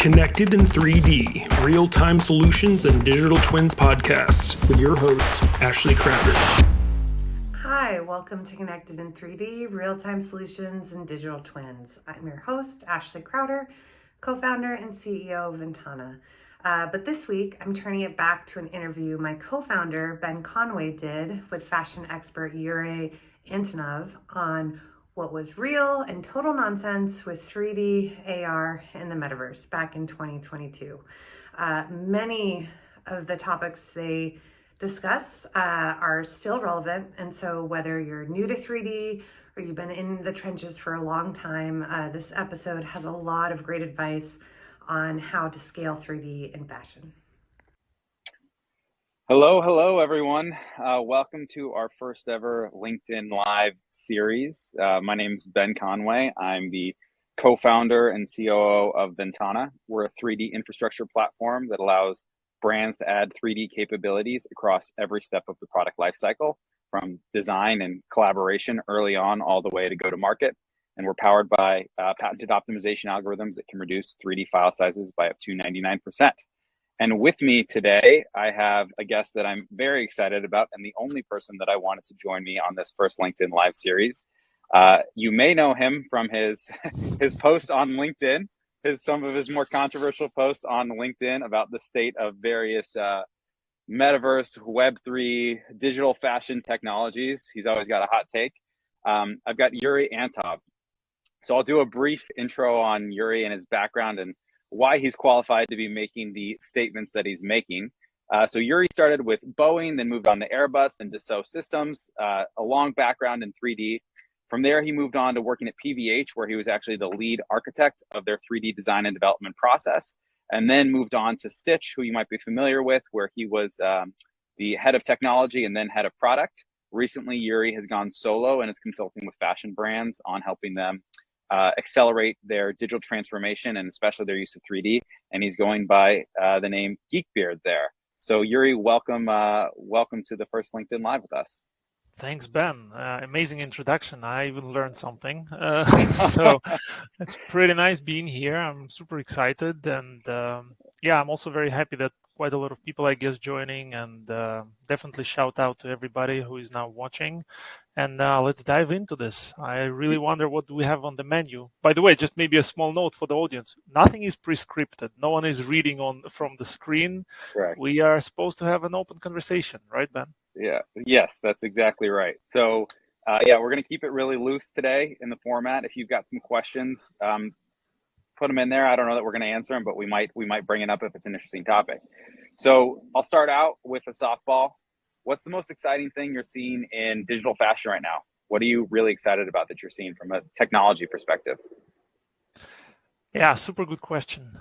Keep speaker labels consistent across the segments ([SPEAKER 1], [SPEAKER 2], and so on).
[SPEAKER 1] Connected in 3D, Real-Time Solutions and Digital Twins podcast with your host, Ashley Crowder.
[SPEAKER 2] Hi, welcome to Connected in 3D, Real-Time Solutions and Digital Twins. I'm your host, Ashley Crowder, co-founder and CEO of VNTANA. But this week, I'm turning it back to an interview my co-founder, Ben Conway, did with fashion expert Yury Antonov on what was real and total nonsense with 3D AR in the metaverse back in 2022. Many of the topics they discuss are still relevant, and so whether you're new to 3D or you've been in the trenches for a long time, this episode has a lot of great advice on how to scale 3D in fashion.
[SPEAKER 3] Hello, everyone. Welcome to our first ever LinkedIn Live series. My name is Ben Conway. I'm the co-founder and COO of VNTANA. We're a 3D infrastructure platform that allows brands to add 3D capabilities across every step of the product lifecycle, from design and collaboration early on all the way to go to market. And we're powered by patented optimization algorithms that can reduce 3D file sizes by up to 99%. And with me today, I have a guest that I'm very excited about, and the only person that I wanted to join me on this first LinkedIn Live series. You may know him from his posts on LinkedIn, some of his more controversial posts on LinkedIn about the state of various metaverse, Web3, digital fashion technologies. He's always got a hot take. I've got Yury Antonov. So I'll do a brief intro on Yury and his background and why he's qualified to be making the statements that he's making. So Yury started with Boeing, then moved on to Airbus and Dassault Systems, a long background in 3D. From there, he moved on to working at PVH, where he was actually the lead architect of their 3D design and development process, and then moved on to Stitch, who you might be familiar with, where he was the head of technology and then head of product. Recently, Yury has gone solo and is consulting with fashion brands on helping them accelerate their digital transformation and especially their use of 3D. And he's going by the name Geekbeard there. So Yury, welcome to the first LinkedIn Live with us.
[SPEAKER 4] Thanks, Ben. Amazing introduction. I even learned something. So it's pretty nice being here. I'm super excited. And I'm also very happy that quite a lot of people, I guess, joining, and definitely shout out to everybody who is now watching. And let's dive into this. I really wonder what we have on the menu. By the way, just maybe a small note for the audience. Nothing is pre-scripted. No one is reading from the screen.
[SPEAKER 3] Correct.
[SPEAKER 4] We are supposed to have an open conversation, right, Ben?
[SPEAKER 3] Yes, that's exactly right. So we're going to keep it really loose today in the format. If you've got some questions, put them in there. I don't know that we're going to answer them, but we might bring it up if it's an interesting topic. So I'll start out with a softball. What's the most exciting thing you're seeing in digital fashion right now? What are you really excited about that you're seeing from a technology perspective?
[SPEAKER 4] Yeah, super good question.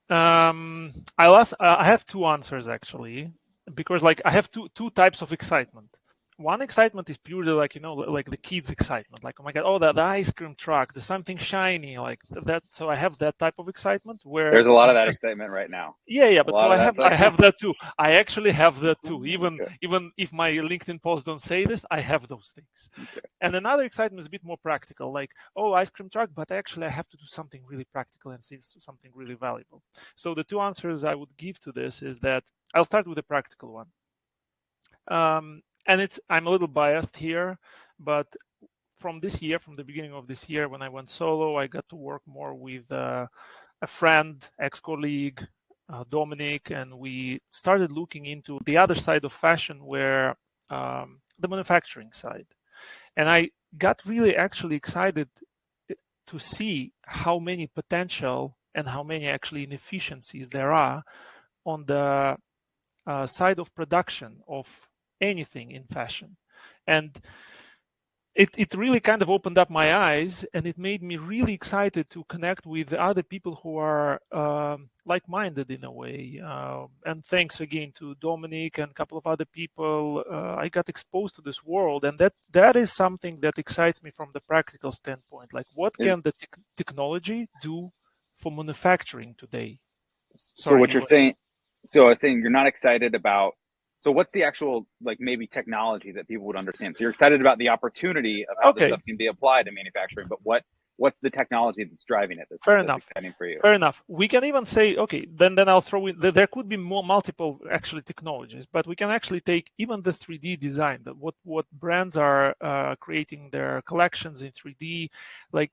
[SPEAKER 4] I have two answers actually, because I have two types of excitement. One excitement is purely like the kids' excitement, like, oh my God, the ice cream truck, there's something shiny like that. So I have that type of excitement where
[SPEAKER 3] there's a lot of that excitement right now.
[SPEAKER 4] But so I have that too. I actually have that too. Even if my LinkedIn posts don't say this, I have those things. Okay. And another excitement is a bit more practical, like, ice cream truck, but actually I have to do something really practical and see something really valuable. So the two answers I would give to this is that I'll start with the practical one. And I'm a little biased here, but from the beginning of this year, when I went solo, I got to work more with a friend, ex-colleague, Dominic, and we started looking into the other side of fashion, where the manufacturing side. And I got really actually excited to see how many potential and how many actually inefficiencies there are on the side of production of anything in fashion. And it really kind of opened up my eyes, and it made me really excited to connect with other people who are like-minded in a way. And thanks again to Dominic and a couple of other people, I got exposed to this world, and that is something that excites me from the practical standpoint. Like, what can the technology do for manufacturing today?
[SPEAKER 3] So what you're saying, so I was saying you're not excited about, so what's the actual, maybe technology that people would understand? So you're excited about the opportunity of how this stuff can be applied in manufacturing, but what what's the technology that's driving it that's exciting for you?
[SPEAKER 4] Fair enough. We can even say, okay, then I'll throw in, there could be multiple actually technologies, but we can actually take even the 3D design, that what brands are creating their collections in 3D. Like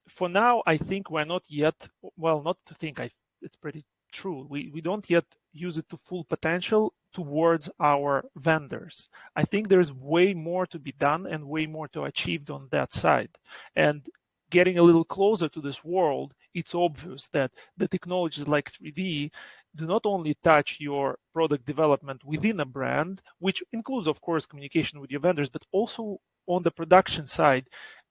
[SPEAKER 4] for now, I think we're not yet, well, not to think, it's pretty true. We don't yet use it to full potential towards our vendors. I think there's way more to be done and way more to achieve on that side. And getting a little closer to this world, it's obvious that the technologies like 3D do not only touch your product development within a brand, which includes, of course, communication with your vendors, but also on the production side,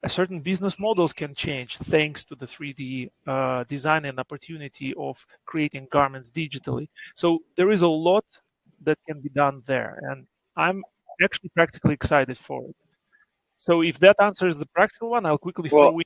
[SPEAKER 4] certain business models can change thanks to the 3D design and opportunity of creating garments digitally. So there is a lot that can be done there, and I'm actually practically excited for it. So if that answers the practical one, I'll quickly throw in.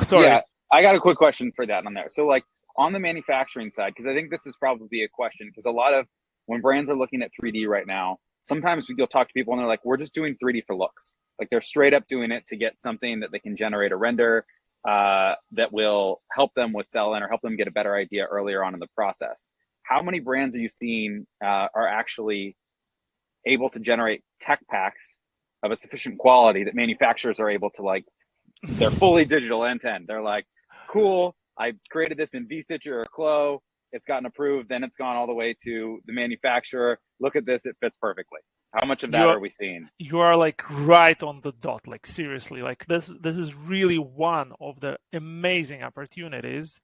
[SPEAKER 4] Sorry.
[SPEAKER 3] Yeah, I got a quick question for that on there. So like on the manufacturing side, because I think this is probably a question, because a lot of when brands are looking at 3D right now, sometimes you'll talk to people and they're like, we're just doing 3D for looks. Like they're straight up doing it to get something that they can generate a render that will help them with selling or help them get a better idea earlier on in the process. How many brands are you seeing are actually able to generate tech packs of a sufficient quality that manufacturers are able to like, they're fully digital end to end. They're like, cool, I created this in V-Stitcher or Clo, it's gotten approved, then it's gone all the way to the manufacturer. Look at this, it fits perfectly. How much of that are we seeing?
[SPEAKER 4] You are like right on the dot, like seriously, like this is really one of the amazing opportunities,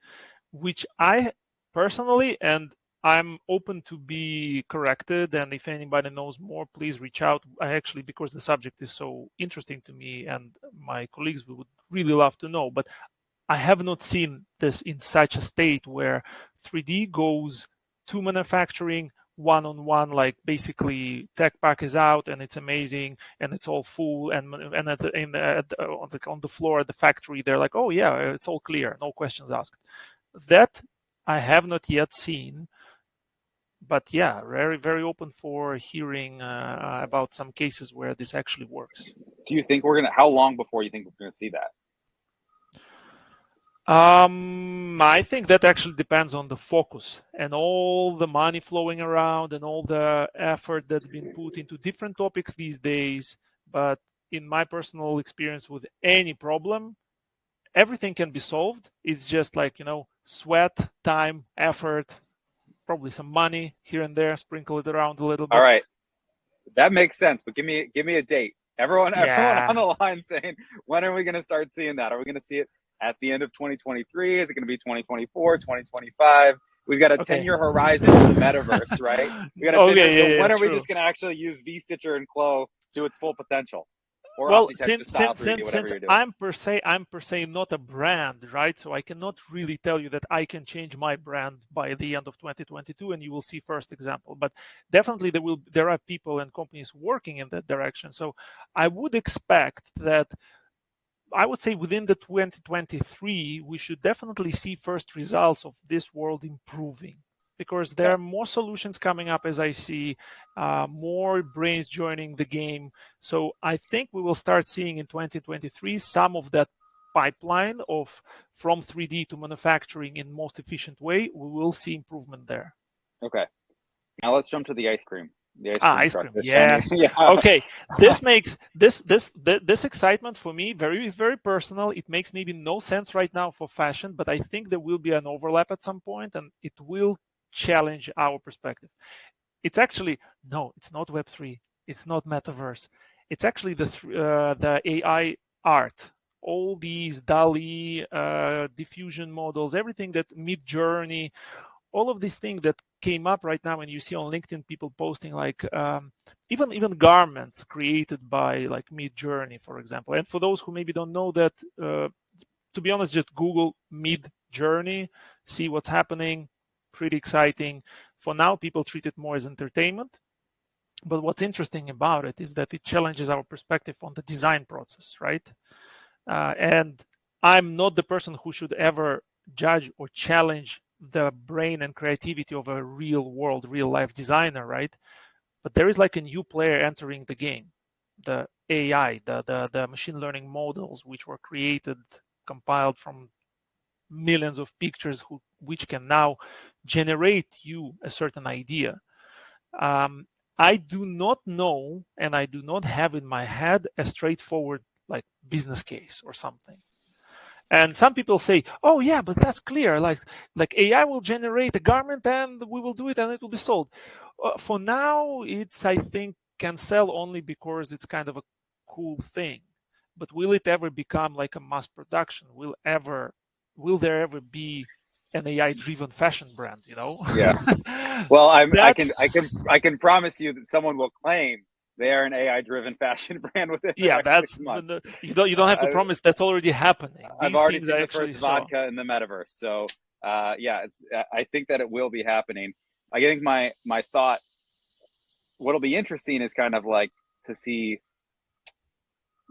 [SPEAKER 4] which I personally, and I'm open to be corrected, and if anybody knows more, please reach out. I actually, because the subject is so interesting to me and my colleagues, we would really love to know, but I have not seen this in such a state where 3D goes to manufacturing one-on-one, like basically tech pack is out and it's amazing and it's all full, and on the floor at the factory they're like, oh yeah, it's all clear, no questions asked. That I have not yet seen, but yeah, very, very open for hearing about some cases where this actually works.
[SPEAKER 3] Do you think how long before you think we're gonna see that?
[SPEAKER 4] I think that actually depends on the focus and all the money flowing around and all the effort that's been put into different topics these days. But in my personal experience with any problem, everything can be solved. It's just like, sweat, time, effort, probably some money here and there, sprinkle it around a little bit.
[SPEAKER 3] All right, that makes sense. But give me a date. Everyone on the line saying, when are we going to start seeing that? Are we going to see it at the end of 2023? Is it going to be 2024, 2025? We've got a 10-year horizon in the metaverse, right? We got when are we just going to actually use V-Stitcher and Clo to its full potential? Or
[SPEAKER 4] well,
[SPEAKER 3] since
[SPEAKER 4] I'm per se not a brand, right? So I cannot really tell you that I can change my brand by the end of 2022, and you will see first example. But definitely there are people and companies working in that direction. So I would expect that, I would say within the 2023, we should definitely see first results of this world improving, because there are more solutions coming up, as I see, more brains joining the game. So I think we will start seeing in 2023 some of that pipeline of from 3D to manufacturing in most efficient way. We will see improvement there.
[SPEAKER 3] Okay. Now let's jump to the ice cream. The
[SPEAKER 4] ice cream. Yes. Okay. This makes this excitement for me is very personal. It makes maybe no sense right now for fashion, but I think there will be an overlap at some point, and it will challenge our perspective. It's actually it's not Web3. It's not metaverse. It's actually the AI art. All these DALL-E, diffusion models, everything that Mid-Journey, all of these things that came up right now, and you see on LinkedIn people posting like even garments created by like Mid-Journey, for example. And for those who maybe don't know that, to be honest, just Google Mid-Journey, see what's happening. Pretty exciting. For now, people treat it more as entertainment. But what's interesting about it is that it challenges our perspective on the design process, right? And I'm not the person who should ever judge or challenge the brain and creativity of a real world, real life designer, right? But there is like a new player entering the game, the AI, the machine learning models, which were created a compiled from millions of pictures which can now generate you a certain idea. I do not know, and I do not have in my head a straightforward like business case or something. And some people say, oh yeah, but that's clear, like AI will generate a garment and we will do it and it will be sold. For now, it's, I think, can sell only because it's kind of a cool thing. But will it ever become like a mass production? Will there ever be an AI-driven fashion brand?
[SPEAKER 3] Yeah. Well, I can promise you that someone will claim they are an AI-driven fashion brand within the next 6 months.
[SPEAKER 4] You don't have to promise. That's already happening.
[SPEAKER 3] I've already seen the first vodka in the metaverse. So yeah, I think that it will be happening. I think my thought, what'll be interesting is kind of like to see,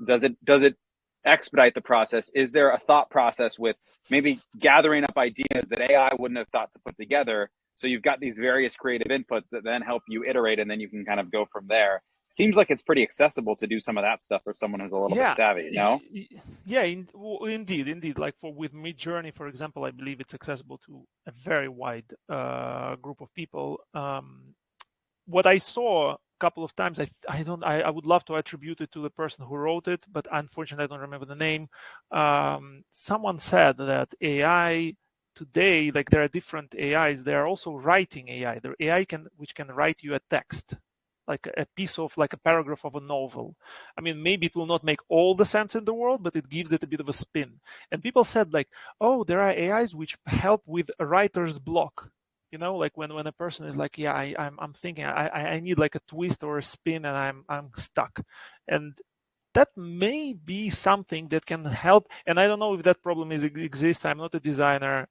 [SPEAKER 3] does it expedite the process? Is there a thought process with maybe gathering up ideas that AI wouldn't have thought to put together? So you've got these various creative inputs that then help you iterate, and then you can kind of go from there. Seems like it's pretty accessible to do some of that stuff for someone who's a little bit savvy, no?
[SPEAKER 4] Yeah, indeed. Like with Midjourney, for example, I believe it's accessible to a very wide group of people. What I saw a couple of times, I would love to attribute it to the person who wrote it, but unfortunately I don't remember the name. Someone said that AI today, like there are different AIs, there are also writing AI. There are AI which can write you a text, like a piece of, like a paragraph of a novel. I mean, maybe it will not make all the sense in the world, but it gives it a bit of a spin. And people said like, oh, there are AIs which help with a writer's block. Like when a person is like, yeah, I'm thinking I need like a twist or a spin and I'm stuck. And that may be something that can help. And I don't know if that problem exists. I'm not a designer.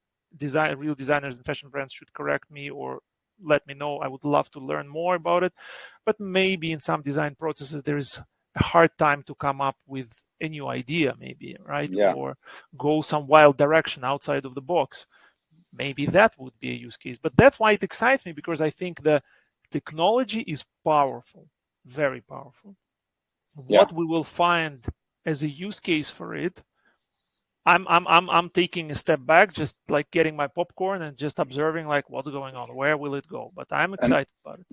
[SPEAKER 4] Real designers and fashion brands should correct me or let me know. I would love to learn more about it. But maybe in some design processes, there is a hard time to come up with a new idea, maybe, right?
[SPEAKER 3] Yeah.
[SPEAKER 4] Or go some wild direction outside of the box. Maybe that would be a use case. But that's why it excites me, because I think the technology is powerful, very powerful.
[SPEAKER 3] Yeah.
[SPEAKER 4] What we will find as a use case for it, I'm taking a step back, just like getting my popcorn and just observing like what's going on, where will it go? But I'm excited about it.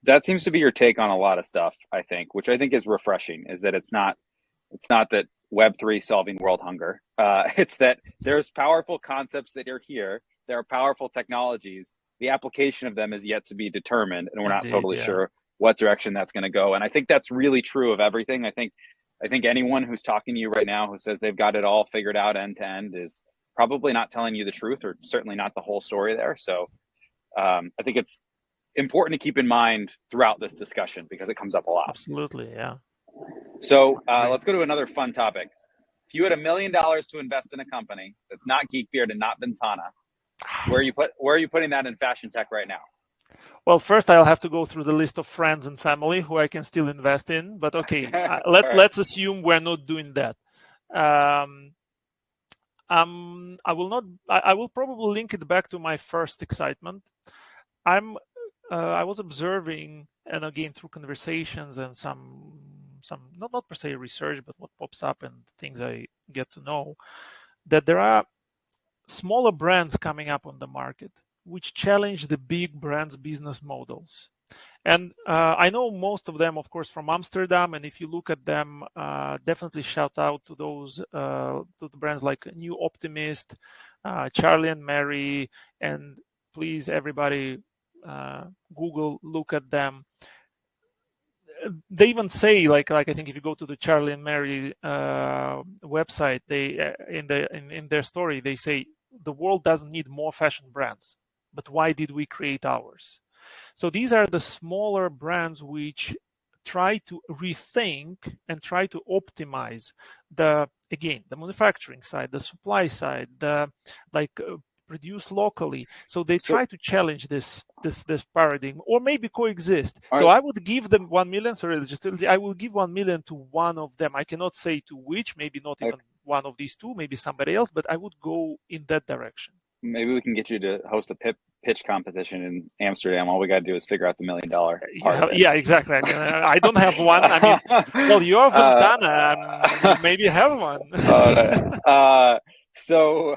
[SPEAKER 3] That seems to be your take on a lot of stuff, I think, which I think is refreshing, is that it's not that Web3 solving world hunger. It's that there's powerful concepts that are here. There are powerful technologies. The application of them is yet to be determined, and we're not totally sure what direction that's going to go. And I think that's really true of everything. I think anyone who's talking to you right now who says they've got it all figured out end to end is probably not telling you the truth, or certainly not the whole story there. So I think it's important to keep in mind throughout this discussion, because it comes up a lot.
[SPEAKER 4] Absolutely, yeah.
[SPEAKER 3] So let's go to another fun topic. If you had $1 million to invest in a company that's not Geekbeard and not VNTANA, where are you putting that in fashion tech right now?
[SPEAKER 4] Well, first I'll have to go through the list of friends and family who I can still invest in. But okay, let's assume we're not doing that. I will probably link it back to my first excitement. I was observing, and again through conversations and some not per se research, but what pops up and things I get to know, that there are smaller brands coming up on the market which challenge the big brands' business models. And I know most of them, of course, from Amsterdam. And if you look at them, definitely shout out to those to the brands like New Optimist, Charlie and Mary, and please everybody Google, look at them. They even say, like I think if you go to the Charlie and Mary website, they in their story they say the world doesn't need more fashion brands, but why did we create ours? So these are the smaller brands which try to rethink and try to optimize the manufacturing side, the supply side, the produce locally. So they try to challenge this paradigm, or maybe coexist. So I would give them 1 million. Sorry, I will give 1 million to one of them. I cannot say to which, maybe not even one of these two, maybe somebody else, but I would go in that direction.
[SPEAKER 3] Maybe we can get you to host a pitch competition in Amsterdam. All we got to do is figure out the $1 million part.
[SPEAKER 4] Yeah, exactly. I mean, I don't have one. I mean, well, you're VNTANA, and maybe have one.
[SPEAKER 3] So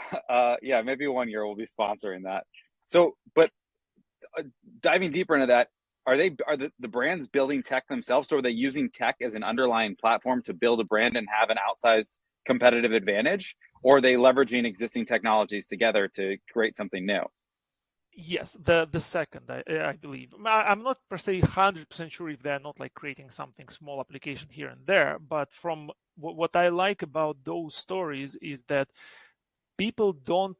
[SPEAKER 3] yeah, maybe 1 year we'll be sponsoring that. So, but diving deeper into that, are the brands building tech themselves? So are they using tech as an underlying platform to build a brand and have an outsized competitive advantage, or are they leveraging existing technologies together to create something new?
[SPEAKER 4] Yes, the second, I believe. I'm not per se 100% sure if they're not like creating something small application here and there, but from what I like about those stories is that people don't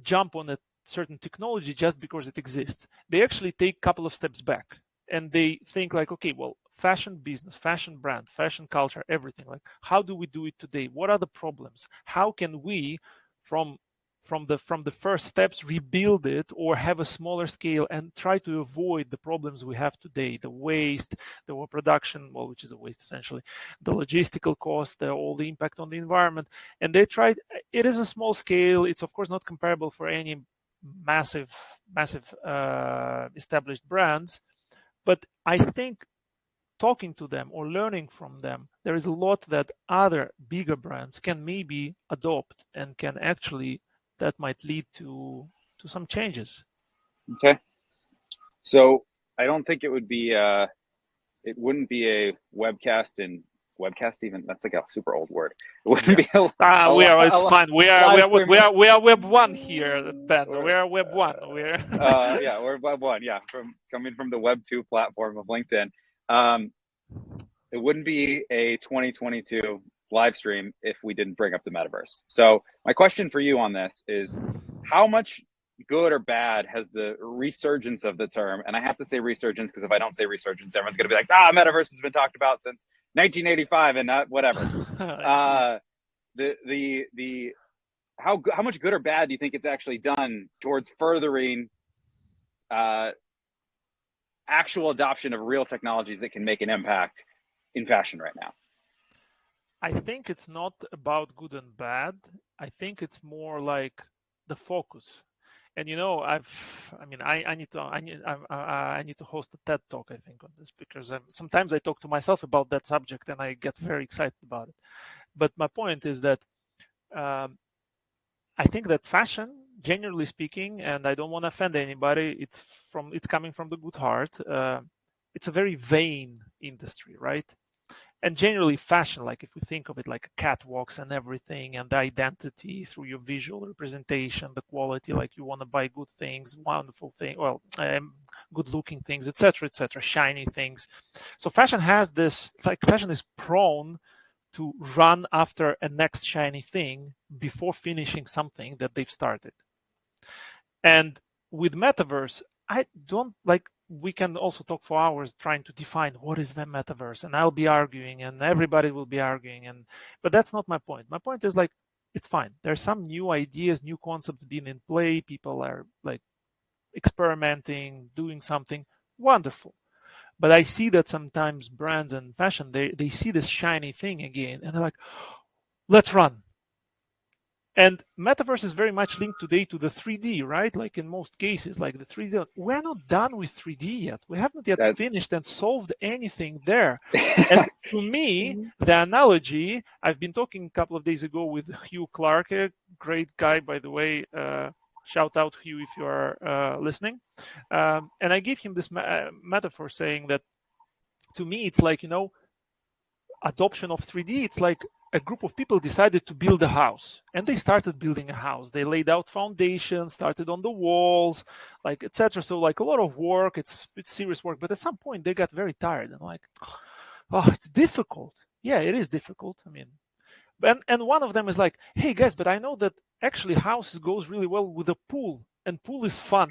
[SPEAKER 4] jump on a certain technology just because it exists. They actually take a couple of steps back and they think like, okay, well, fashion business, fashion brand, fashion culture, everything. Like, how do we do it today? What are the problems? How can we, from the first steps, rebuild it or have a smaller scale and try to avoid the problems we have today, the waste, the overproduction, well, which is a waste essentially, the logistical cost, all the impact on the environment. And they tried, it is a small scale. It's of course not comparable for any massive established brands, but I think talking to them or learning from them, there is a lot that other bigger brands can maybe adopt and can actually, that might lead to some changes.
[SPEAKER 3] Okay. So I don't think it wouldn't be a webcast even. That's like a super old word. It wouldn't be
[SPEAKER 4] It's fine. We
[SPEAKER 3] live
[SPEAKER 4] are
[SPEAKER 3] stream.
[SPEAKER 4] we are Web 1 here, Ben. We are Web 1. We're
[SPEAKER 3] yeah, we're Web 1. Yeah, coming from the Web 2 platform of LinkedIn. Um, it wouldn't be a 2022 live stream if we didn't bring up the metaverse. So my question for you on this is, how much good or bad has the resurgence of the term, and I have to say resurgence because if I don't say resurgence, everyone's going to be like, metaverse has been talked about since 1985 and not whatever. How much good or bad do you think it's actually done towards furthering actual adoption of real technologies that can make an impact in fashion right now?
[SPEAKER 4] I think it's not about good and bad. I think it's more like the focus. And I need to host a TED talk, I think, on this, because sometimes I talk to myself about that subject and I get very excited about it. But my point is that I think that fashion, generally speaking, and I don't want to offend anybody, it's coming from the good heart. It's a very vain industry, right? And generally fashion, like if we think of it like catwalks and everything, and the identity through your visual representation, the quality, like you want to buy good things, wonderful things, good looking things, etc., shiny things. So fashion has this, like fashion is prone to run after a next shiny thing before finishing something that they've started. And with metaverse, I don't like, we can also talk for hours trying to define what is the metaverse, and I'll be arguing and everybody will be arguing, but that's not my point. My point is like, it's fine. There's some new ideas, new concepts being in play. People are like experimenting, doing something wonderful. But I see that sometimes brands and fashion, they see this shiny thing again and they're like, let's run. And metaverse is very much linked today to the 3D, right? Like in most cases, like the 3D, we're not done with 3D yet. We have not yet finished and solved anything there. And to me, the analogy, I've been talking a couple of days ago with Hugh Clark, a great guy, by the way. Shout out Hugh if you are listening. And I gave him this metaphor saying that to me, it's like, adoption of 3D, it's like a group of people decided to build a house and they started building a house. They laid out foundations, started on the walls, like etc. So like a lot of work, it's serious work, but at some point they got very tired and like, oh, it's difficult. Yeah, it is difficult. I mean, and one of them is like, hey guys, but I know that actually houses goes really well with a pool and pool is fun.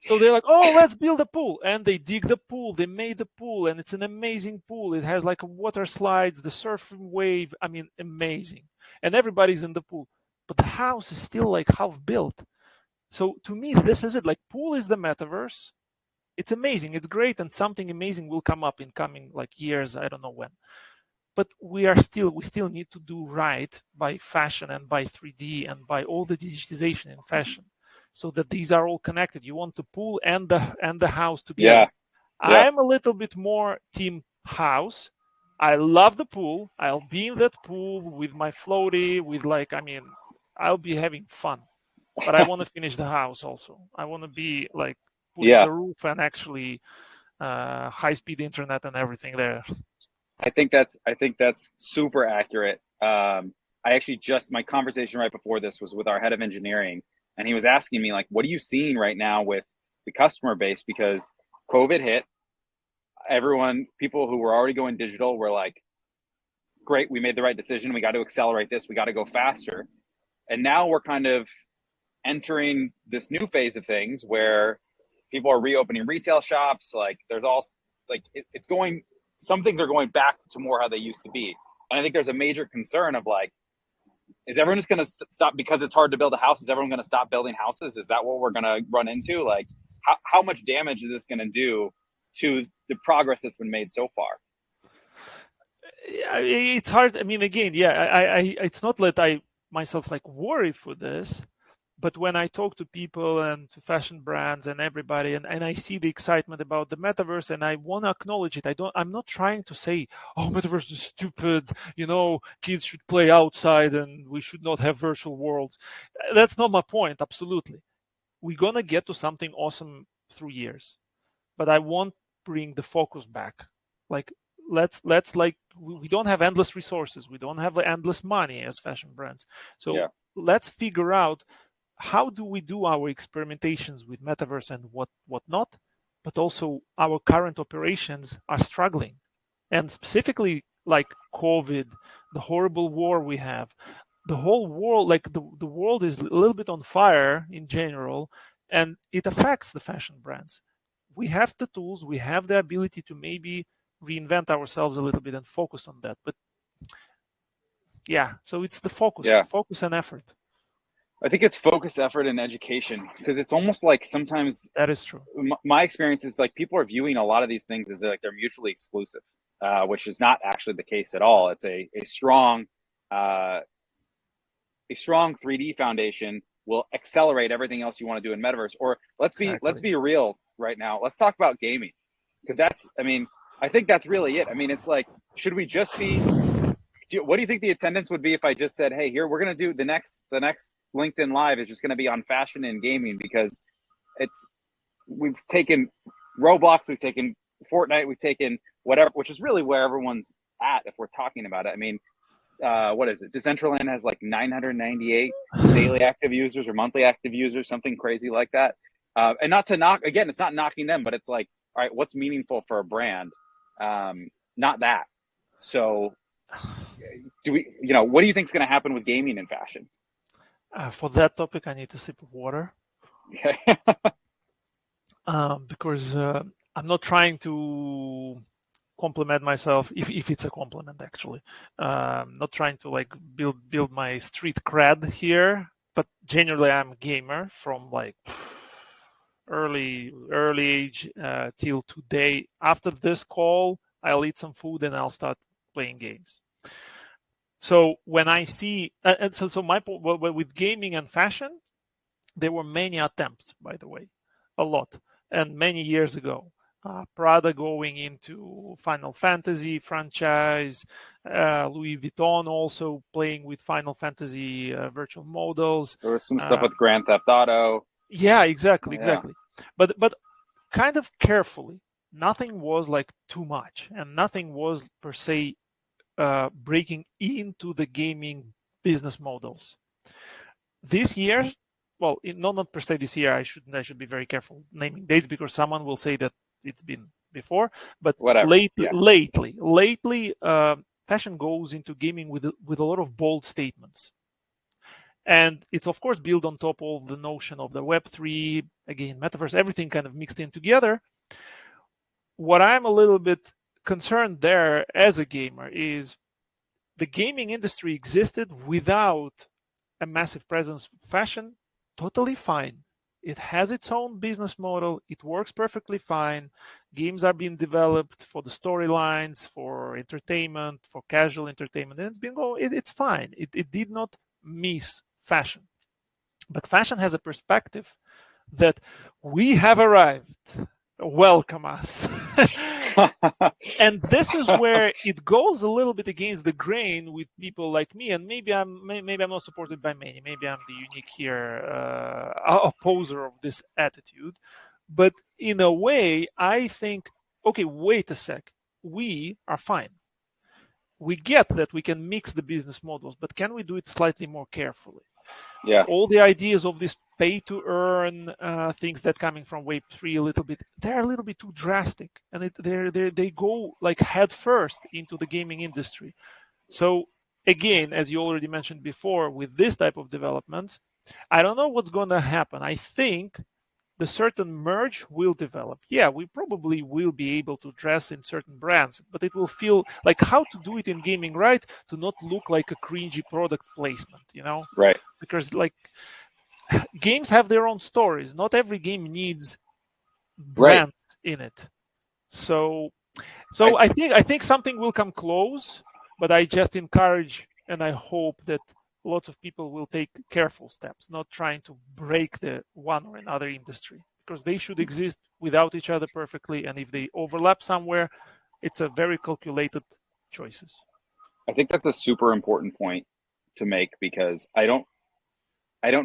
[SPEAKER 4] So they're like, oh, let's build a pool. And they dig the pool, they made the pool, and it's an amazing pool. It has like a water slides, the surfing wave. I mean, amazing. And everybody's in the pool. But the house is still like half built. So to me, this is it. Like, pool is the metaverse. It's amazing. It's great. And something amazing will come up in coming like years. I don't know when. But we still need to do right by fashion and by 3D and by all the digitization in fashion, so that these are all connected. You want the pool and the house together.
[SPEAKER 3] Yeah.
[SPEAKER 4] I'm a little bit more team house. I love the pool. I'll be in that pool with my floaty, with like, I mean, I'll be having fun, but I want to finish the house also. I want to be like putting the roof and actually high-speed internet and everything there.
[SPEAKER 3] I think that's super accurate. I actually my conversation right before this was with our head of engineering, and he was asking me like, what are you seeing right now with the customer base? Because COVID hit, people who were already going digital were like, great, we made the right decision. We got to accelerate this. We got to go faster. And now we're kind of entering this new phase of things where people are reopening retail shops. Like there's all like it's going, some things are going back to more how they used to be. And I think there's a major concern of like, is everyone just going to stop because it's hard to build a house? Is everyone going to stop building houses? Is that what we're going to run into? Like how much damage is this going to do to the progress that's been made so far?
[SPEAKER 4] It's hard. I mean, again, it's not that I myself like worry for this, but when I talk to people and to fashion brands and everybody, and I see the excitement about the metaverse, and I want to acknowledge it. I'm not trying to say, oh, metaverse is stupid, kids should play outside and we should not have virtual worlds. That's not my point. Absolutely. We're going to get to something awesome through years, but I won't bring the focus back. Like, let's like, we don't have endless resources. We don't have endless money as fashion brands. So let's figure out how do we do our experimentations with metaverse and what not, but also our current operations are struggling. And specifically like COVID, the horrible war we have, the whole world, like the world is a little bit on fire in general, and it affects the fashion brands. We have the tools, we have the ability to maybe reinvent ourselves a little bit and focus on that. But so it's the focus and effort.
[SPEAKER 3] I think it's focus, effort, and education, because it's almost like sometimes
[SPEAKER 4] that is true.
[SPEAKER 3] My experience is like people are viewing a lot of these things as like they're mutually exclusive, which is not actually the case at all. It's a strong 3D foundation will accelerate everything else you want to do in metaverse. Or let's be real right now. Let's talk about gaming, because I think that's really it. I mean, it's like, should we just be? What do you think the attendance would be if I just said, hey, here, we're going to do the next LinkedIn Live is just going to be on fashion and gaming, because we've taken Roblox, we've taken Fortnite, we've taken whatever, which is really where everyone's at if we're talking about it. I mean, what is it? Decentraland has like 998 daily active users or monthly active users, something crazy like that. And not to knock, again, it's not knocking them, but it's like, all right, what's meaningful for a brand? Not that. So what do you think is going to happen with gaming and fashion?
[SPEAKER 4] For that topic, I need a sip of water.
[SPEAKER 3] Okay.
[SPEAKER 4] Because I'm not trying to compliment myself, if it's a compliment, actually. Not trying to like build my street cred here, but generally I'm a gamer from like early age till today. After this call, I'll eat some food and I'll start playing games. So when I see, so my point, with gaming and fashion, there were many attempts, by the way, a lot, and many years ago. Prada going into Final Fantasy franchise, Louis Vuitton also playing with Final Fantasy virtual models.
[SPEAKER 3] There was some stuff with Grand Theft Auto.
[SPEAKER 4] Yeah, exactly. But kind of carefully. Nothing was like too much, and nothing was per se breaking into the gaming business models. This year, well, not per se this year. I should be very careful naming dates, because someone will say that it's been before. But lately, fashion goes into gaming with a lot of bold statements, and it's of course built on top of the notion of the Web3, again, metaverse, everything kind of mixed in together. What I'm a little bit concerned there as a gamer is the gaming industry existed without a massive presence. Fashion, totally fine. It has its own business model. It works perfectly fine. Games are being developed for the storylines, for entertainment, for casual entertainment. And it's fine. It did not miss fashion. But fashion has a perspective that we have arrived. Welcome us. And this is where it goes a little bit against the grain with people like me, and maybe I'm not supported by many. Maybe I'm the unique here opposer of this attitude. But in a way, I think, okay, wait a sec. We are fine. We get that we can mix the business models, but can we do it slightly more carefully?
[SPEAKER 3] Yeah.
[SPEAKER 4] All the ideas of this pay to earn things that coming from Web 3 a little bit, they're a little bit too drastic, and they go like head first into the gaming industry. So again, as you already mentioned before, with this type of developments, I don't know what's going to happen. I think the certain merge will develop. Yeah, we probably will be able to dress in certain brands, but it will feel like how to do it in gaming right to not look like a cringy product placement,
[SPEAKER 3] Right.
[SPEAKER 4] because like games have their own stories. Not every game needs
[SPEAKER 3] Right.
[SPEAKER 4] brands in it. So
[SPEAKER 3] I,
[SPEAKER 4] I think something will come close, but I just encourage and I hope that lots of people will take careful steps, not trying to break the one or another industry, because they should exist without each other perfectly. And if they overlap somewhere, it's a very calculated choices.
[SPEAKER 3] I think that's a super important point to make, because I don't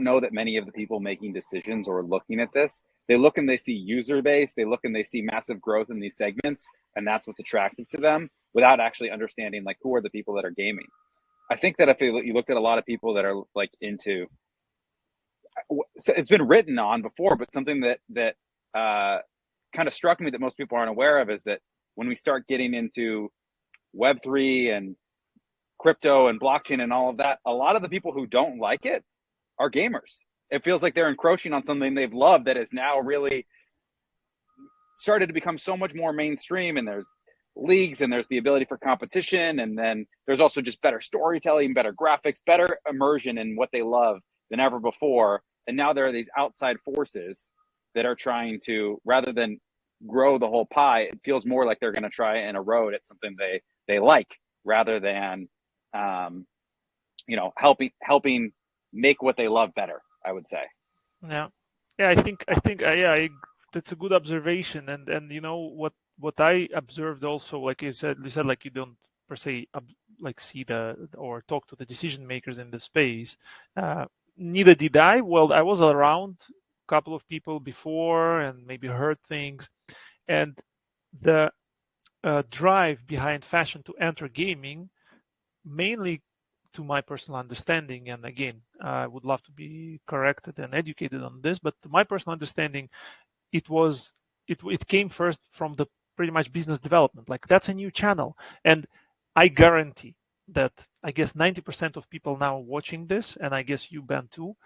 [SPEAKER 3] know that many of the people making decisions or looking at this, they look and they see user base, they look and they see massive growth in these segments, and that's what's attractive to them, without actually understanding like who are the people that are gaming. I think that if you looked at a lot of people that are like into, it's been written on before, but something that kind of struck me that most people aren't aware of is that when we start getting into Web3 and crypto and blockchain and all of that, a lot of the people who don't like it are gamers. It feels like they're encroaching on something they've loved that is now really started to become so much more mainstream, and there's leagues and there's the ability for competition, and then there's also just better storytelling, better graphics, better immersion in what they love than ever before. And now there are these outside forces that are trying to, rather than grow the whole pie, it feels more like they're going to try and erode at something they like, rather than helping make what they love better, I would say.
[SPEAKER 4] Yeah, yeah. That's a good observation. And what I observed also, like you said, like you don't per se like see or talk to the decision makers in the space. Neither did I. Well, I was around a couple of people before and maybe heard things, and the drive behind fashion to enter gaming, mainly to my personal understanding, and again, I would love to be corrected and educated on this, but to my personal understanding, it came first from the pretty much business development. Like that's a new channel, and I guarantee that I guess 90% of people now watching this, and I guess you, Ben, too,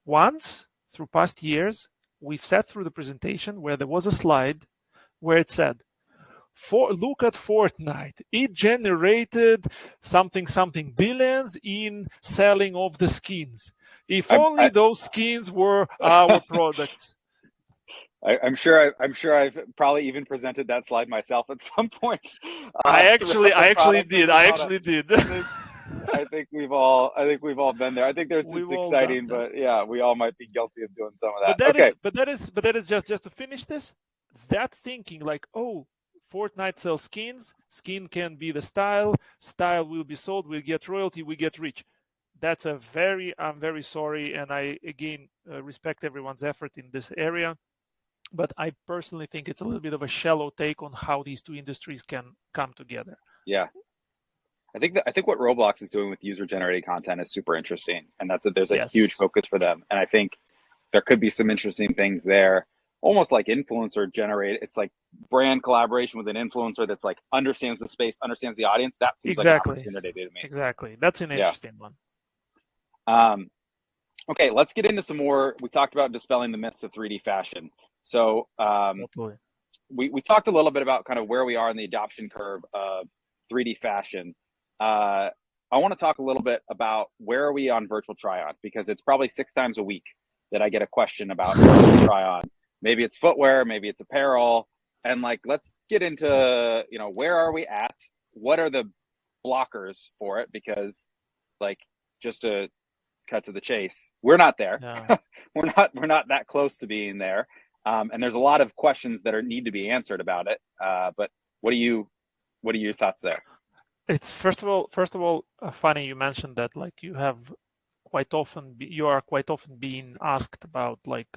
[SPEAKER 4] once through past years, we've sat through the presentation where there was a slide where it said, look at Fortnite. It generated something billions in selling of the skins. If only those skins were our products.
[SPEAKER 3] I'm sure I've probably even presented that slide myself at some point.
[SPEAKER 4] I actually did.
[SPEAKER 3] I think we've all been there. I think it's exciting, but yeah, we all might be guilty of doing some of that.
[SPEAKER 4] But that is just to finish this. That thinking, like, oh, Fortnite sells skins. Skin can be the style. Style will be sold. We'll get royalty. We get rich. That's I'm very sorry, and I again respect everyone's effort in this area. But I personally think it's a little bit of a shallow take on how these two industries can come together.
[SPEAKER 3] Yeah, I think what Roblox is doing with user-generated content is super interesting, and there's a huge focus for them. And I think there could be some interesting things there, almost like influencer generated. It's like brand collaboration with an influencer that's like understands the space, understands the audience. That seems like an opportunity to me.
[SPEAKER 4] Exactly, that's an interesting one.
[SPEAKER 3] Okay, let's get into some more. We talked about dispelling the myths of 3D fashion. So
[SPEAKER 4] Totally.
[SPEAKER 3] we talked a little bit about kind of where we are in the adoption curve of 3D fashion. I want to talk a little bit about where are we on virtual try-on, because it's probably 6 times a week that I get a question about virtual try-on. Maybe it's footwear, maybe it's apparel. And like, let's get into, where are we at? What are the blockers for it? Because like, just to cut to the chase, we're not there.
[SPEAKER 4] No.
[SPEAKER 3] we're not that close to being there. And there's a lot of questions that need to be answered about it. But What are your thoughts there?
[SPEAKER 4] It's first of all, funny you mentioned that, like, you are quite often being asked about, like,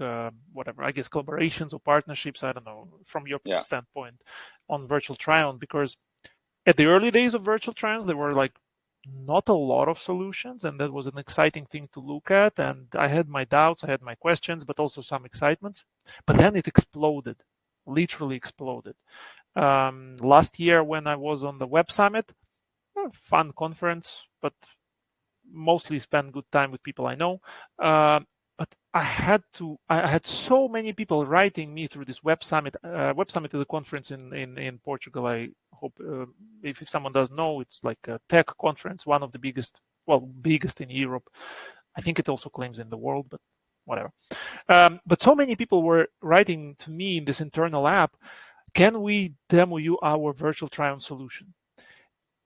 [SPEAKER 4] whatever, I guess, collaborations or partnerships, I don't know, from your
[SPEAKER 3] Yeah.
[SPEAKER 4] standpoint on virtual try-on, because at the early days of virtual try-ons, there were like not a lot of solutions, and that was an exciting thing to look at. And I had my doubts, I had my questions, but also some excitements. But then it exploded, literally exploded. Last year when I was on the Web Summit, fun conference, but mostly spend good time with people I know. But I had so many people writing me through this Web Summit. Web Summit is a conference in Portugal. I hope, if someone doesn't know, it's like a tech conference, one of the biggest, well, biggest in Europe. I think it also claims in the world, but whatever. But so many people were writing to me in this internal app, can we demo you our virtual try-on solution?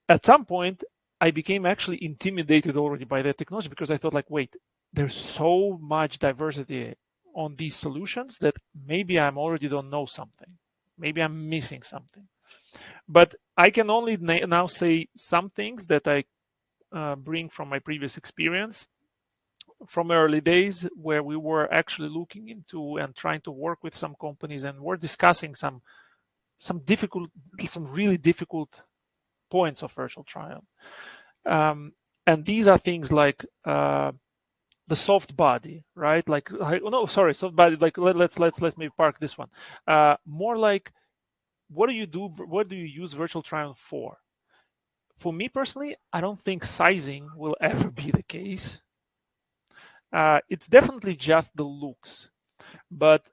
[SPEAKER 4] At some point, I became actually intimidated already by that technology, because I thought, like, wait, there's so much diversity on these solutions that maybe I'm already don't know something. Maybe I'm missing something. But I can only now say some things that I bring from my previous experience from early days, where we were actually looking into and trying to work with some companies, and we're discussing some really difficult points of virtual try-on. And these are things like the soft body, right? Like, no, sorry, soft body. Like, let's maybe park this one. More like, what do you do? What do you use virtual try-on for? For me personally, I don't think sizing will ever be the case. It's definitely just the looks, but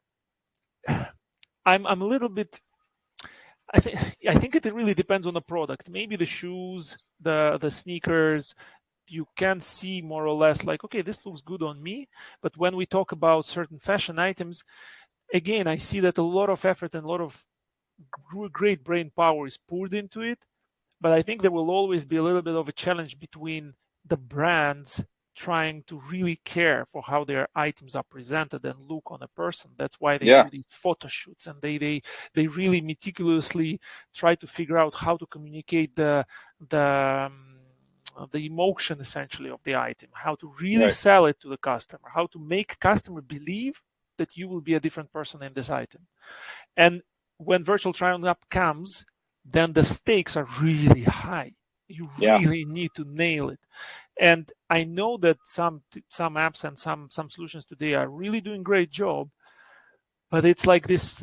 [SPEAKER 4] I'm a little bit. I think it really depends on the product. Maybe the shoes, the sneakers, you can see more or less like, okay, this looks good on me. But when we talk about certain fashion items, again, I see that a lot of effort and a lot of great brain power is poured into it. But I think there will always be a little bit of a challenge between the brands trying to really care for how their items are presented and look on a person. That's why they do these photo shoots, and they really meticulously try to figure out how to communicate the emotion, essentially, of the item, how to really sell it to the customer, how to make customer believe that you will be a different person in this item. And when virtual try-on app comes, then the stakes are really high. You really need to nail it. And I know that some apps and some solutions today are really doing great job, but it's like this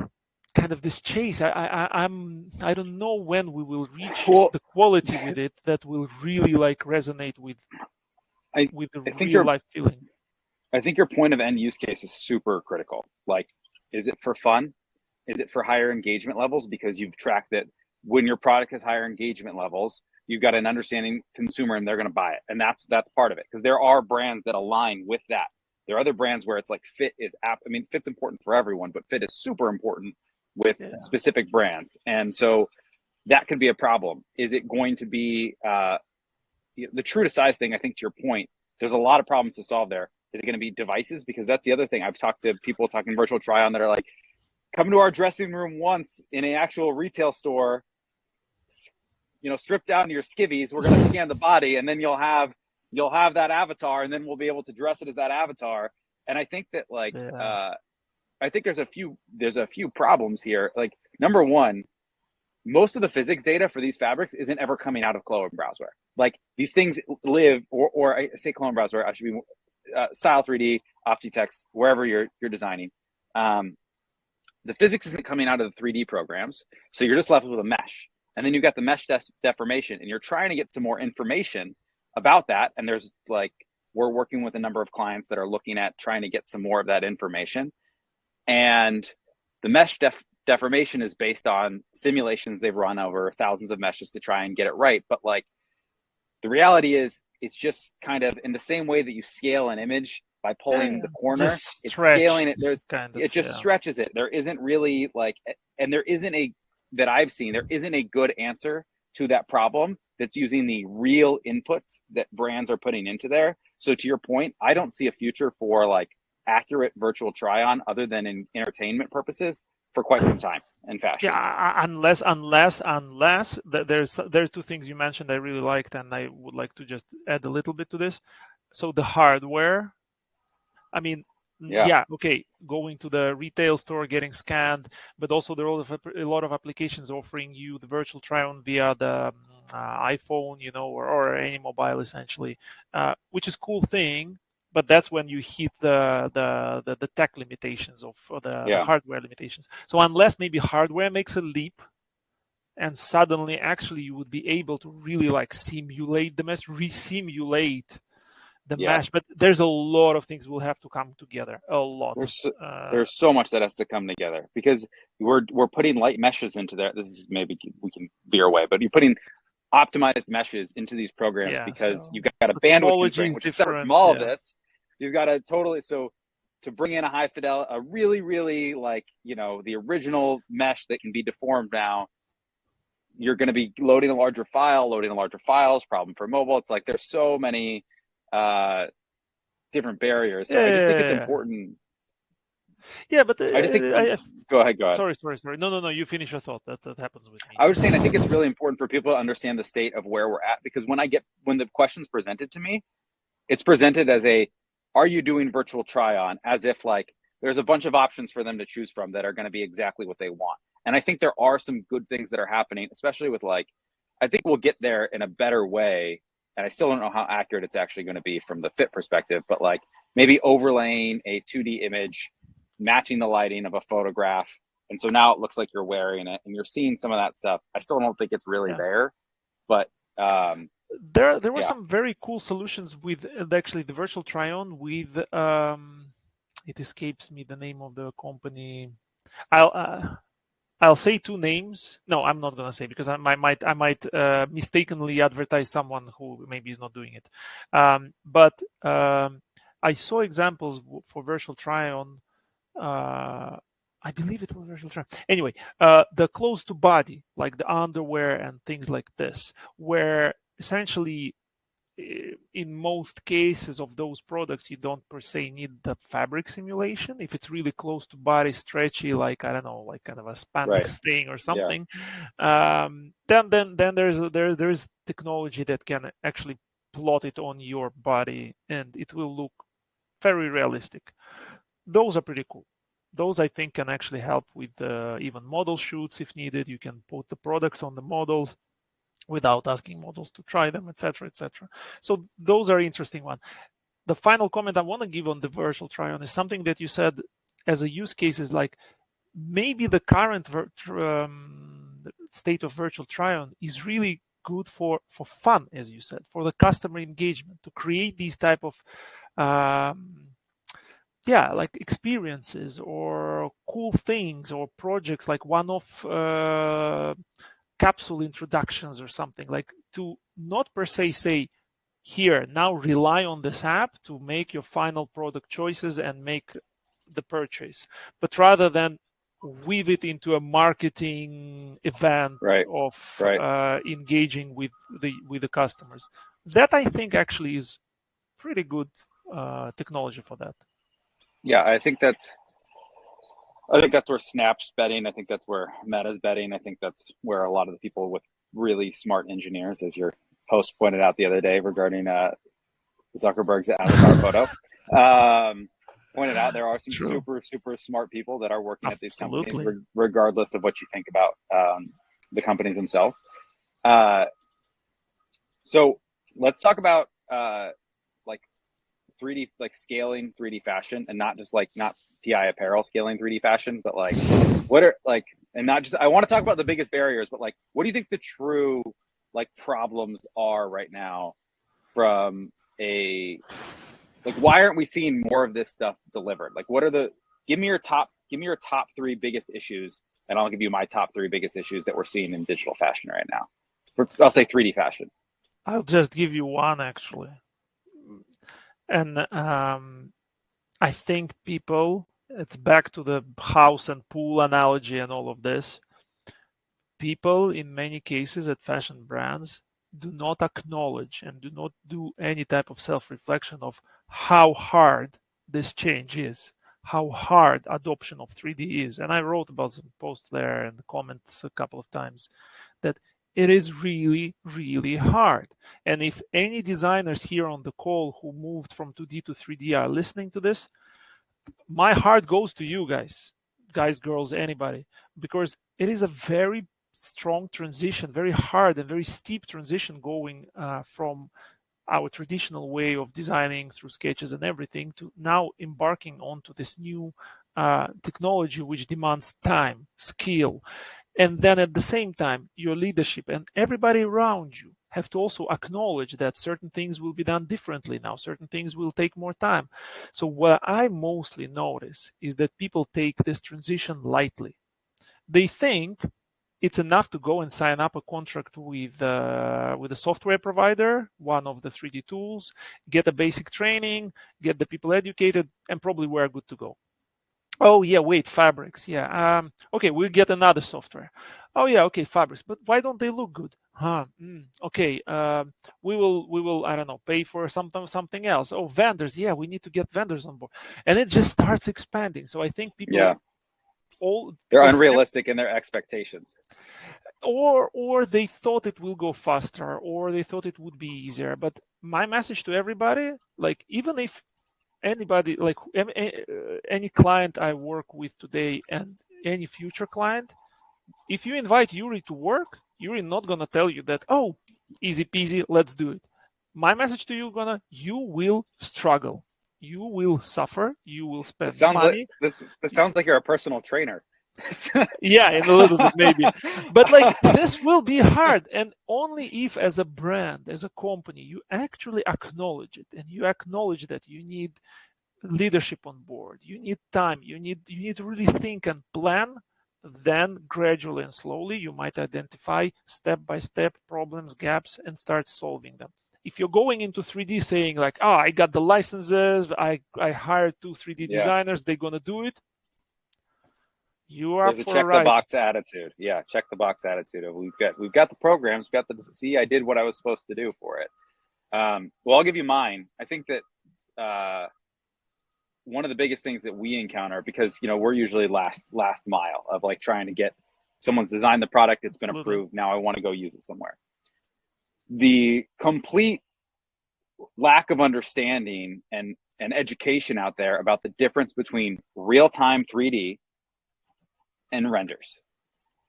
[SPEAKER 4] kind of this chase. I don't know when we will reach the quality with it that will really like resonate with the real life feeling.
[SPEAKER 3] I think your point of end use case is super critical. Like, is it for fun? Is it for higher engagement levels? Because you've tracked that when your product has higher engagement levels, you've got an understanding consumer and they're going to buy it. And that's part of it. Because there are brands that align with that. There are other brands where it's like fit is fit's important for everyone, but fit is super important with specific brands. And so that could be a problem. Is it going to be the true to size thing? I think to your point, there's a lot of problems to solve there. Is it going to be devices? Because that's the other thing. I've talked to people talking virtual try on that are like, come to our dressing room once in an actual retail store, strip down your skivvies. We're going to scan the body, and then you'll have that avatar, and then we'll be able to dress it as that avatar. And I think that I think there's a few problems here. Like, number one, most of the physics data for these fabrics isn't ever coming out of Clone Browseware. Like, these things live, or I say Clone Browseware, I should be Style 3D, Optitex, wherever you're designing. The physics isn't coming out of the 3D programs, so you're just left with a mesh. And then you've got the mesh deformation, and you're trying to get some more information about that. And there's we're working with a number of clients that are looking at trying to get some more of that information. And the mesh deformation is based on simulations they've run over thousands of meshes to try and get it right. But the reality is, it's just kind of in the same way that you scale an image by pulling the corner, it's scaling it. It just stretches it. There isn't really and there isn't that I've seen, there isn't a good answer to that problem that's using the real inputs that brands are putting into there. So to your point, I don't see a future for accurate virtual try on other than in entertainment purposes for quite some time in fashion.
[SPEAKER 4] Yeah, unless there are two things you mentioned I really liked, and I would like to just add a little bit to this. So the hardware, I mean, yeah, okay, going to the retail store, getting scanned, but also there are a lot of applications offering you the virtual try-on via the iPhone, or any mobile essentially, which is a cool thing. But that's when you hit the tech limitations of the hardware limitations. So unless maybe hardware makes a leap, and suddenly actually you would be able to really like simulate the mesh, re-simulate the mesh, but there's a lot of things will have to come together. A lot.
[SPEAKER 3] There's so much that has to come together, because we're putting light meshes into there. This is, maybe we can veer away, but you're putting optimized meshes into these programs because you've got a bandwidth constraint, which is separate from all of this. You've got to to bring in a really, really like, the original mesh that can be deformed now. You're going to be loading a larger files, problem for mobile. It's like, there's so many different barriers. So I just think it's important.
[SPEAKER 4] Yeah, but
[SPEAKER 3] I just think. Go ahead.
[SPEAKER 4] Sorry. No. You finish your thought. That happens with me.
[SPEAKER 3] I was saying, I think it's really important for people to understand the state of where we're at, because when the question's presented to me, it's presented as are you doing virtual try-on, as if like there's a bunch of options for them to choose from that are going to be exactly what they want. And I think there are some good things that are happening, especially with I think we'll get there in a better way. And I still don't know how accurate it's actually going to be from the fit perspective, but like maybe overlaying a 2D image, matching the lighting of a photograph. And so now it looks like you're wearing it and you're seeing some of that stuff. I still don't think it's really there, but
[SPEAKER 4] there were some very cool solutions with actually the virtual try-on with it escapes me the name of the company. I'll say two names. No, I'm not gonna say, because I might mistakenly advertise someone who maybe is not doing it. But I saw examples for virtual try-on. I believe it was virtual try. Anyway, the close to body, like the underwear and things like this, where essentially in most cases of those products, you don't per se need the fabric simulation. If it's really close to body, stretchy, like, I don't know, like kind of a spandex thing or something, then there's technology that can actually plot it on your body and it will look very realistic. Those are pretty cool. Those, I think, can actually help with even model shoots if needed. You can put the products on the models without asking models to try them, etc., etc. So those are interesting ones. The final comment I want to give on the virtual try-on is something that you said as a use case is like, maybe the current state of virtual try-on is really good for fun, as you said, for the customer engagement, to create these type of like experiences or cool things or projects, like one-off capsule introductions or something, like to not per se say, here, now rely on this app to make your final product choices and make the purchase, but rather than weave it into a marketing event of engaging with the customers. That, I think, actually is pretty good technology for that.
[SPEAKER 3] Yeah, I think that's where Snap's betting. I think that's where Meta's betting. I think that's where a lot of the people with really smart engineers, as your host pointed out the other day regarding Zuckerberg's avatar photo, pointed out there are some super, super smart people that are working at these companies, regardless of what you think about the companies themselves. So let's talk about 3D, like scaling 3D fashion, and not just not PI apparel scaling 3D fashion, but what are and not just, I want to talk about the biggest barriers, but what do you think the true problems are right now from why aren't we seeing more of this stuff delivered? What are give me your top 3 biggest issues, and I'll give you my top 3 biggest issues that we're seeing in digital fashion right now. I'll say 3D fashion.
[SPEAKER 4] I'll just give you one, actually. And I think people, it's back to the house and pool analogy and all of this. People, in many cases at fashion brands, do not acknowledge and do not do any type of self-reflection of how hard this change is, how hard adoption of 3D is. And I wrote about some posts there in the comments a couple of times that it is really, really hard. And if any designers here on the call who moved from 2D to 3D are listening to this, my heart goes to you guys, girls, anybody, because it is a very strong transition, very hard and very steep transition going from our traditional way of designing through sketches and everything to now embarking onto this new technology which demands time, skill, and then at the same time your leadership and everybody around you have to also acknowledge that certain things will be done differently now, certain things will take more time. So what I mostly notice is that people take this transition lightly. They think it's enough to go and sign up a contract with a software provider, one of the 3D tools, get a basic training, get the people educated, and probably we're good to go. Oh yeah, wait, fabrics. Yeah. Okay, we'll get another software. Oh yeah, okay, fabrics. But why don't they look good? Huh. Okay. We will. I don't know. Pay for something else. Oh, vendors. Yeah, we need to get vendors on board, and it just starts expanding. So I think people
[SPEAKER 3] they're unrealistic in their expectations.
[SPEAKER 4] Or they thought it will go faster, or they thought it would be easier. But my message to everybody, like even if anybody, like any client I work with today and any future client, if you invite Yury to work, Yury not gonna tell you that, oh, easy peasy, let's do it. My message to you you will struggle, you will suffer, you will spend money.
[SPEAKER 3] This sounds like you're a personal trainer.
[SPEAKER 4] Yeah, in a little bit maybe, but like this will be hard, and only if as a brand, as a company, you actually acknowledge it and you acknowledge that you need leadership on board, you need time, you need to really think and plan, then gradually and slowly you might identify step by step problems, gaps, and start solving them. If you're going into 3D saying like, oh, I got the licenses, I hired 2 3D designers, they're gonna do it, you are
[SPEAKER 3] There's a check the box attitude. Yeah, check the box attitude of we've got the programs, we've got the see, I did what I was supposed to do for it. Well, I'll give you mine. I think that one of the biggest things that we encounter, because we're usually last mile of like trying to get someone's designed the product, it's been approved, now I want to go use it somewhere. The complete lack of understanding and education out there about the difference between real-time 3D and renders,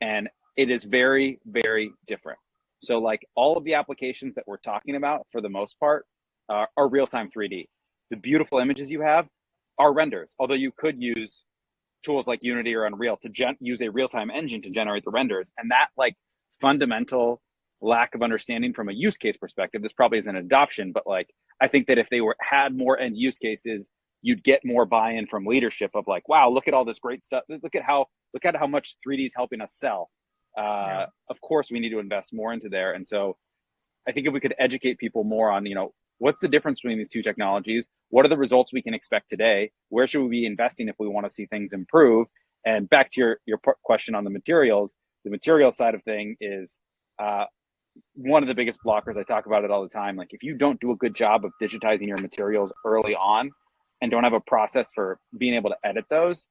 [SPEAKER 3] and it is very, very different. So like all of the applications that we're talking about for the most part are real-time 3D. The beautiful images you have are renders, although you could use tools like Unity or Unreal to use a real-time engine to generate the renders. And that like fundamental lack of understanding from a use case perspective, this probably isn't adoption, but like I think that if they had more end use cases, you'd get more buy-in from leadership of like, wow, look at all this great stuff. Look at how much 3D is helping us sell. Of course, we need to invest more into there. And so I think if we could educate people more on, what's the difference between these two technologies? What are the results we can expect today? Where should we be investing if we want to see things improve? And back to your question on the materials side of thing is one of the biggest blockers. I talk about it all the time. Like if you don't do a good job of digitizing your materials early on and don't have a process for being able to edit those,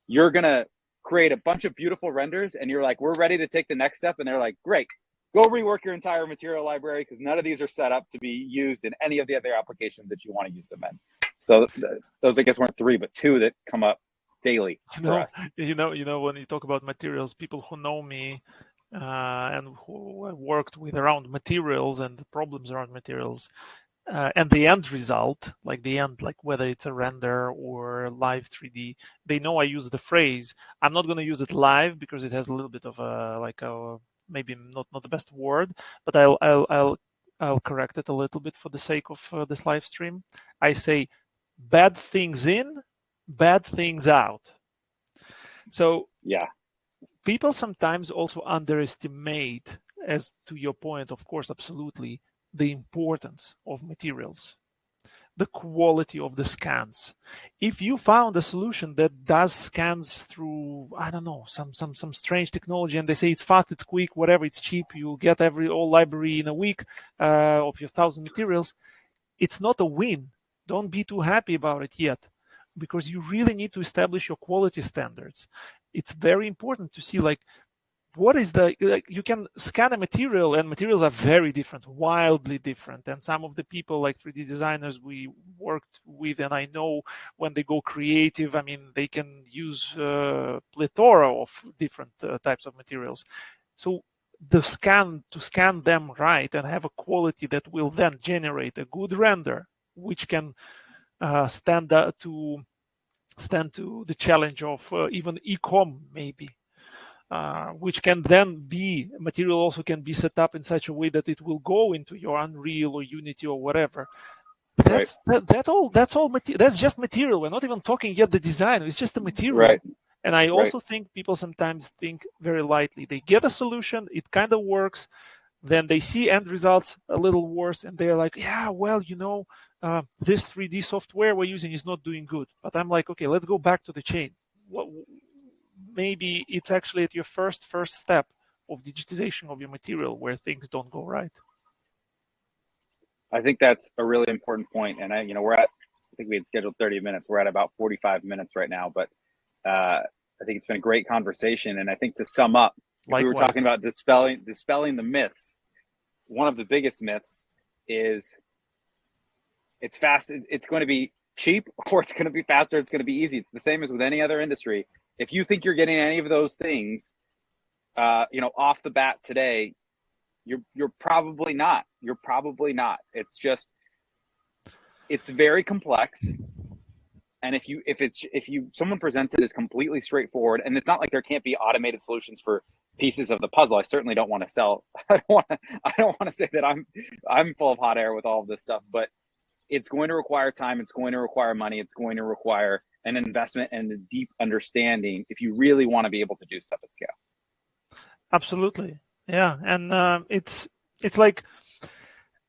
[SPEAKER 3] you're going to create a bunch of beautiful renders and you're like, we're ready to take the next step. And they're like, great, go rework your entire material library because none of these are set up to be used in any of the other applications that you want to use them in. So those, I guess, weren't 3, but 2 that come up daily for us.
[SPEAKER 4] When you talk about materials, people who know me and who I worked with around materials and the problems around materials, and the end result, like whether it's a render or live 3D, they know I use the phrase. I'm not going to use it live because it has a little bit of a maybe not the best word, but I'll correct it a little bit for the sake of this live stream. I say bad things in, bad things out. So
[SPEAKER 3] yeah,
[SPEAKER 4] people sometimes also underestimate, as to your point, of course, absolutely, the importance of materials, the quality of the scans. If you found a solution that does scans through, I don't know, some strange technology, and they say it's fast, it's quick, whatever, it's cheap, you'll get all library in a week of your 1,000 materials, it's not a win. Don't be too happy about it yet. because you really need to establish your quality standards. It's very important to see like what is the, like, you can scan a material, and materials are very different, wildly different. And some of the people like 3D designers we worked with, and I know when they go creative, I mean, they can use plethora of different types of materials. So to scan them right and have a quality that will then generate a good render, which can stand to the challenge of even e-com maybe. Which can then be, material also can be set up in such a way that it will go into your Unreal or Unity or whatever. That's that's just material. We're not even talking yet the design. It's just the material.
[SPEAKER 3] Right.
[SPEAKER 4] And I also think people sometimes think very lightly. They get a solution, it kind of works, then they see end results a little worse, and they're like, yeah, well, this 3D software we're using is not doing good. But I'm like, okay, let's go back to the chain. Maybe it's actually at your first step of digitization of your material where things don't go right.
[SPEAKER 3] I think that's a really important point. And I think we had scheduled 30 minutes. We're at about 45 minutes right now, but I think it's been a great conversation. And I think to sum up, we were talking about dispelling the myths. One of the biggest myths is it's fast. It's going to be cheap, or it's going to be faster. It's going to be easy. It's the same as with any other industry. If you think you're getting any of those things, off the bat today, you're probably not. You're probably not. It's very complex. And if someone presents it as completely straightforward, and it's not like there can't be automated solutions for pieces of the puzzle. I certainly don't want to sell. I don't want to say that I'm full of hot air with all of this stuff, but it's going to require time. It's going to require money. It's going to require an investment and a deep understanding if you really want to be able to do stuff at scale.
[SPEAKER 4] Absolutely, yeah. And it's like,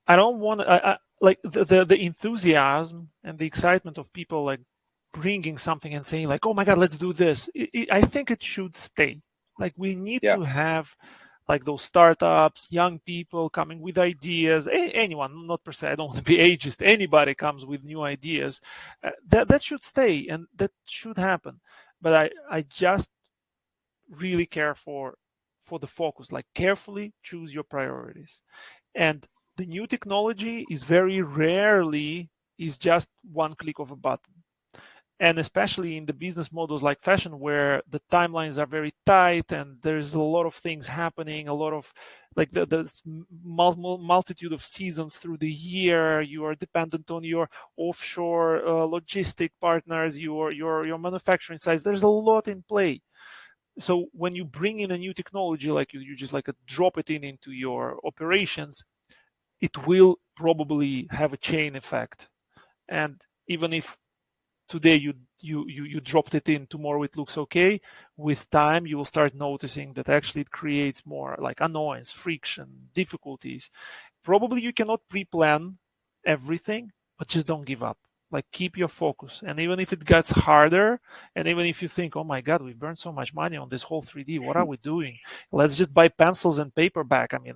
[SPEAKER 4] I don't want to like the enthusiasm and the excitement of people like bringing something and saying like, oh my God, let's do this. I think it should stay. Like we need to have like those startups, young people coming with ideas, anyone, not per se, I don't want to be ageist, anybody comes with new ideas, that should stay and that should happen. But I just really care for the focus, like carefully choose your priorities. And the new technology is very rarely is just one click of a button. And especially in the business models like fashion, where the timelines are very tight and there's a lot of things happening, a lot of like the multitude of seasons through the year. You are dependent on your offshore logistic partners, your manufacturing sites. There's a lot in play. So when you bring in a new technology, like you just like drop it into your operations, it will probably have a chain effect. And even if today you dropped it in, tomorrow it looks okay, with time you will start noticing that actually it creates more like annoyance, friction, difficulties. Probably you cannot pre-plan everything, but just don't give up. Like keep your focus. And even if it gets harder, and even if you think, oh my God, we've burned so much money on this whole 3D, what are we doing? Let's just buy pencils and paper back. I mean,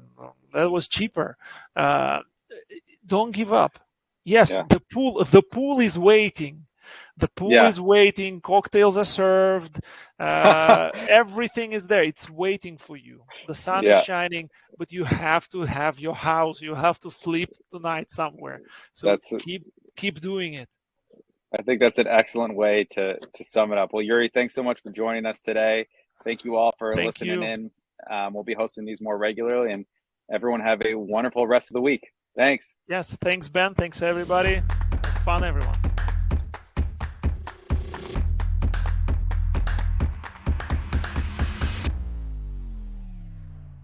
[SPEAKER 4] that was cheaper. Don't give up. Yes, the pool is waiting. The pool is waiting, cocktails are served, everything is there. It's waiting for you. The sun is shining, but you have to have your house. You have to sleep tonight somewhere. So keep doing it.
[SPEAKER 3] I think that's an excellent way to sum it up. Well, Yury, thanks so much for joining us today. Thank you all for listening in. We'll be hosting these more regularly, and everyone have a wonderful rest of the week. Thanks.
[SPEAKER 4] Yes, thanks, Ben. Thanks, everybody. Fun, everyone.